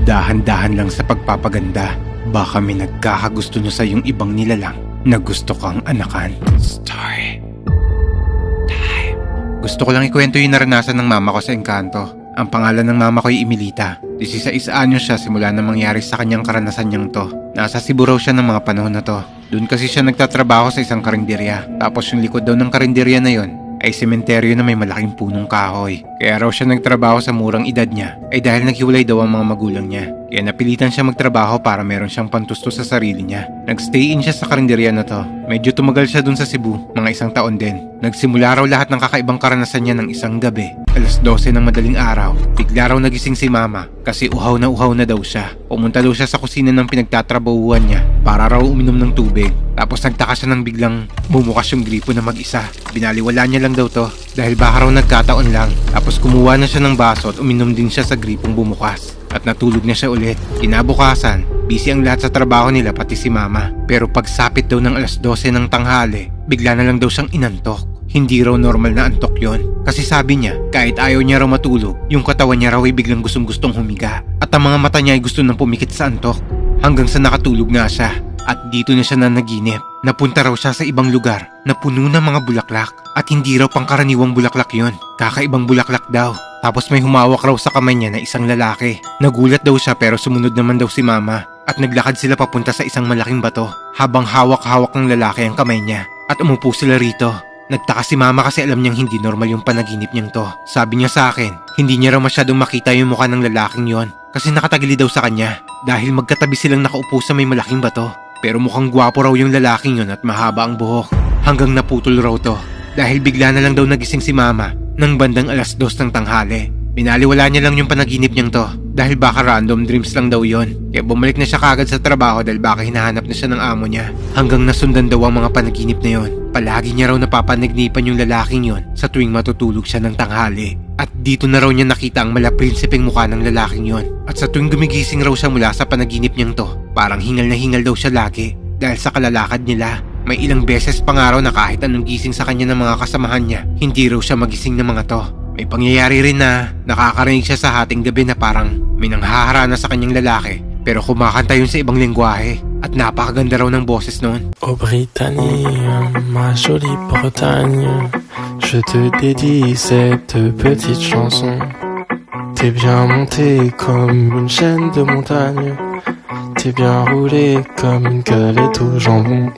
Dahan-dahan lang sa pagpapaganda. Baka may nagkakagusto na sa yung ibang nilalang na gusto kang anakan. Story time. Gusto ko lang ikwento yung naranasan ng mama ko sa Encanto. Ang pangalan ng mama ko ay Emilita. 16 anyos siya simula na mangyari sa kanyang karanasan niyang to. Nasa Cebu raw siya ng mga panahon na to. Doon kasi siya nagtatrabaho sa isang karinderya. Tapos yung likod daw ng karinderya na yon ay sementeryo na may malaking punong kahoy. Kaya raw siya nagtrabaho sa murang edad niya ay dahil naghiwalay daw ang mga magulang niya. Kaya napilitan siya magtrabaho para meron siyang pantusto sa sarili niya. Nagstay in siya sa karinderya na to. Medyo tumagal siya dun sa Cebu, mga 1 taon din. Nagsimula raw lahat ng kakaibang karanasan niya ng isang gabi. 12:00 ng madaling araw, bigla raw nagising si mama kasi uhaw na daw siya. Pumunta daw siya sa kusina ng pinagtatrabahuan niya para raw uminom ng tubig. Tapos nagtaka siya nang biglang bumukas yung gripo na mag-isa. Binaliwala niya lang daw to dahil baka raw nagkataon lang. Tapos kumuha na siya ng baso at uminom din siya sa gripong bumukas. At natulog na siya ulit. Kinabukasan, busy ang lahat sa trabaho nila pati si mama. Pero pagsapit daw ng 12:00 ng tanghali, bigla na lang daw siyang inantok. Hindi raw normal na antok yon. Kasi sabi niya, kahit ayaw niya raw matulog, yung katawan niya raw ay biglang gustong humiga. At ang mga mata niya ay gusto nang pumikit sa antok. Hanggang sa nakatulog nga siya. At dito na siya nanaginip. Napunta raw siya sa ibang lugar na puno ng mga bulaklak. At hindi raw pangkaraniwang bulaklak yon. Kakaibang bulaklak daw. Tapos may humawak raw sa kamay niya na isang lalaki. Nagulat daw siya pero sumunod naman daw si mama. At naglakad sila papunta sa isang malaking bato habang hawak-hawak ng lalaki ang kamay niya. At umupo sila rito. Nagtaka si mama kasi alam niyang hindi normal yung panaginip niyang to. Sabi niya sa akin, hindi niya raw masyadong makita yung mukha ng lalaking yon. Kasi nakatagili daw sa kanya. Dahil magkatabi silang nakaupo sa may malaking bato. Pero mukhang gwapo raw yung lalaking yon at mahaba ang buhok. Hanggang naputol raw to. Dahil bigla na lang daw nagising si mama nang bandang 2:00 ng tanghali. Binaliwala niya lang yung panaginip niyang to dahil baka random dreams lang daw yon. Kaya bumalik na siya kagad sa trabaho dahil baka hinahanap na siya ng amo niya. Hanggang nasundan daw ang mga panaginip na yon. Palagi niya raw napapanagnipan yung lalaking yon sa tuwing matutulog siya ng tanghali. At dito na raw niya nakita ang malaprinsipeng mukha ng lalaking yon. At sa tuwing gumigising raw siya mula sa panaginip niyang to, parang hingal na hingal daw siya lagi dahil sa kalalakad nila. May ilang beses pang araw na kahit anong gising sa kanya ng mga kasamahan niya, hindi raw siya magising ng mga to. May pangyayari rin na nakakarinig siya sa hating gabi na parang may nanghaharana sa kanyang lalaki pero kumakanta yun sa ibang lengguwahe at napakaganda raw ng boses noon. Oh Britannia, ma jolie Bretagne, je te dédie cette petite chanson. T'es bien monté comme une chaîne de montagne, t'es bien roulé comme une galette au jambon.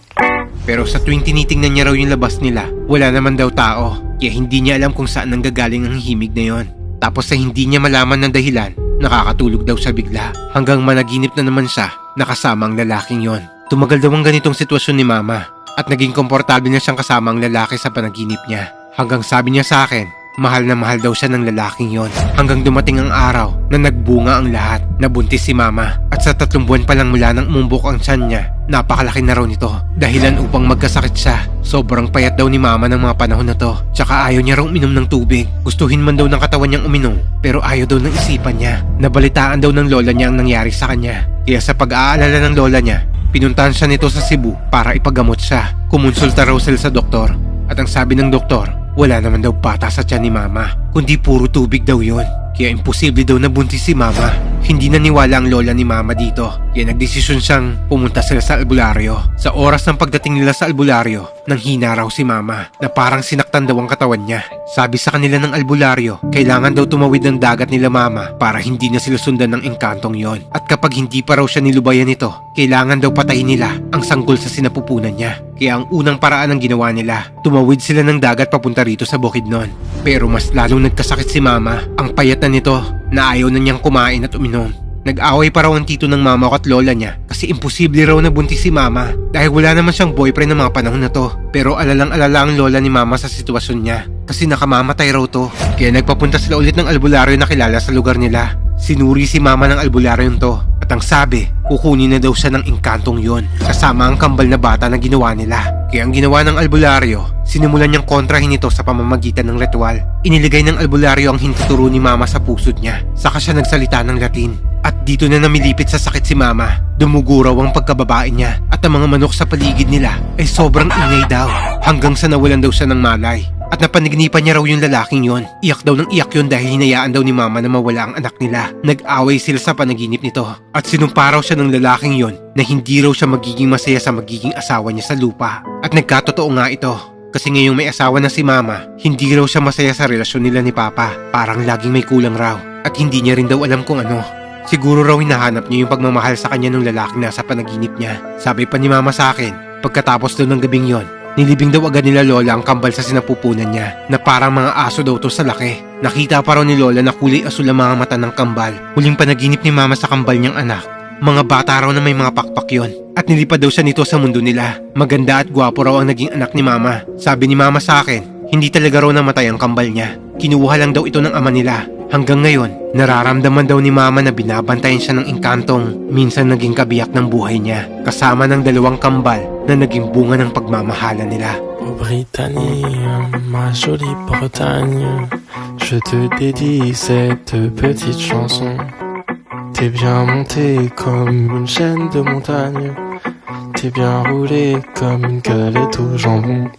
Pero sa tuwing tinitingnan niya raw yung labas nila, wala naman daw tao. Kaya hindi niya alam kung saan nanggagaling ang himig na yon. Tapos sa hindi niya malaman ng dahilan, nakakatulog daw siya bigla. Hanggang managinip na naman siya, nakasama ang lalaking yon. Tumagal daw ang ganitong sitwasyon ni mama. At naging komportable na siyang kasama ang lalaki sa panaginip niya. Hanggang sabi niya sa akin, mahal na mahal daw siya ng lalaking yon. Hanggang dumating ang araw na nagbunga ang lahat. Nabuntis si mama. At sa 3 buwan pa lang mula nang umumbok ang tiyan niya, napakalaki na raw nito. Dahilan upang magkasakit siya. Sobrang payat daw ni mama ng mga panahon na to. Tsaka ayaw niya raw uminom ng tubig. Gustuhin man daw ng katawan niyang uminom, pero ayaw daw ng isipan niya. Nabalitaan daw ng lola niya ang nangyari sa kanya. Kaya sa pag-aalala ng lola niya, pinuntahan siya nito sa Cebu para ipagamot siya. Kumonsulta raw sila sa doktor. At ang sabi ng doktor, wala naman daw bata sa tiyan ni mama, kundi puro tubig daw yon. Kaya imposible daw nabuntis si mama. Hindi naniwala ang lola ni mama dito. Kaya nagdesisyon siyang pumunta sila sa albularyo. Sa oras ng pagdating nila sa albularyo, nanghina raw si mama na parang sinaktan daw ang katawan niya. Sabi sa kanila ng albularyo, kailangan daw tumawid ng dagat nila mama para hindi na sila sundan ng engkantong yon. At kapag hindi pa raw siya nilubayan nito, kailangan daw patayin nila ang sanggol sa sinapupunan niya. Kaya ang unang paraan ng ginawa nila, tumawid sila ng dagat papunta rito sa Bukidnon. Pero mas lalong nagkasakit si mama. Ang payat na nito na ayaw na niyang kumain at uminom. Nag-away pa raw ang tito ng mama ko at lola niya kasi imposible raw na buntis si mama dahil wala naman siyang boyfriend ng mga panahon na to. Pero alalang-alala ang lola ni mama sa sitwasyon niya kasi nakamamatay raw to. Kaya nagpapunta sila ulit ng albularyo na kilala sa lugar nila. Sinuri si mama ng albularyo to at ang sabi, kukunin na daw siya ng engkantong yon kasama ang kambal na bata na ginawa nila. Kaya ang ginawa ng albularyo, sinimulan niyang kontrahin ito sa pamamagitan ng ritual. Iniligay ng albularyo ang hintuturo ni mama sa pusod niya. Saka siya nagsalita ng Latin. At dito na namilipit sa sakit si mama. Dumugo raw ang pagkababae niya at ang mga manok sa paligid nila ay sobrang ingay daw hanggang sa nawalan daw siya ng malay. At napanaginipan niya raw yung lalaking yon. Iyak daw ng iyak yun dahil hinayaan daw ni mama na mawala ang anak nila. Nag-away sila sa panaginip nito. At sinumpa raw siya ng lalaking yon na hindi raw siya magiging masaya sa magiging asawa niya sa lupa. At nagkatotoo nga ito. Kasi ngayong may asawa na si mama, hindi raw siya masaya sa relasyon nila ni papa. Parang laging may kulang raw. At hindi niya rin daw alam kung ano. Siguro raw hinahanap niya yung pagmamahal sa kanya ng lalaking nasa panaginip niya. Sabi pa ni mama sa akin, pagkatapos daw ng gabing yon, nilibing daw agad nila lola ang kambal sa sinapupunan niya na parang mga aso daw to sa laki. Nakita pa raw ni lola na kulay asul ang mga mata ng kambal. Huling panaginip ni mama sa kambal niyang anak. Mga bata raw na may mga pakpak yon. At nilipad daw siya nito sa mundo nila. Maganda at gwapo raw ang naging anak ni mama. Sabi ni mama sa akin, hindi talaga raw namatay ang kambal niya. Kinuha lang daw ito ng ama nila. Hanggang ngayon, nararamdaman daw ni mama na binabantayan siya ng engkantong minsan naging kabiyak ng buhay niya. Kasama ng 2 kambal na naging bunga ng pagmamahalan nila. Oh Britannie, ma jolie Bretagne, je te dédie cette petite chanson. T'es bien monté comme une chaîne de montagne, t'es bien roulé comme une galette au jambon.